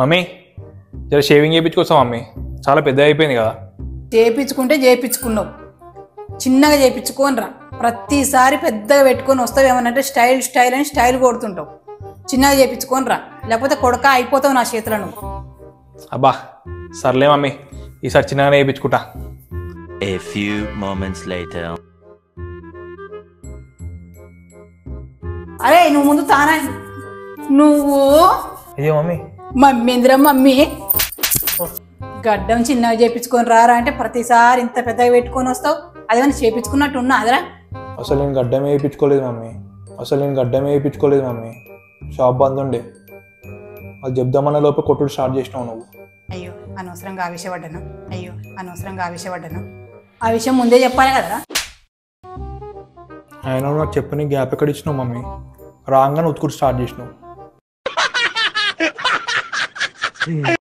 Mummy జర shaving చేయించుకోవచ్చా mummy? చాలా పెద్ద అయిపోయింది కదా. చేయించుకుంటే చేయించుకున్నావు, చిన్నగా చేయించుకొని రా. ప్రతిసారి పెద్దగా పెట్టుకొని వస్తావు, ఏమనంటే స్టైల్ స్టైల్ అని స్టైల్ కొడుతుంటావు. చిన్నగా చేయించుకొని రా, లేకపోతే కొడక అయిపోతావు నా చేతిలో నువ్వు. అబ్బా సర్లే మమ్మీ, ఈసారి చిన్నగానే చేయించుకుంటా. A few moments later. అరే నువ్వు ముందు తానా, నువ్వు అయ్యో మమ్మీ. మమ్మీ ఇందిరా మమ్మీ, గడ్డం చిన్నగా చేయించుకొని రారా అంటే ప్రతిసారి ఇంత పెద్దగా పెట్టుకొని వస్తావు. అదేమైనా చేయించుకున్నట్టు ఉన్నా అదరా? అసలు నేను గడ్డమే వేయించుకోలేదు మమ్మీ, షాప్ బంద్ ఉండే. అది చెప్దామన్న లోపే కొట్టుడు స్టార్ట్ చేసినావు నువ్వు. అయ్యో అనవసరంగా ఆవేశపడ్డాను. ఆ విషయం ముందే చెప్పాలి కదరా. అయినా నాకు చెప్పని గ్యాప్ ఎక్కడ ఇచ్చినావు మమ్మీ? రాగానే ఉతుకుడు స్టార్ట్ చేసినావు.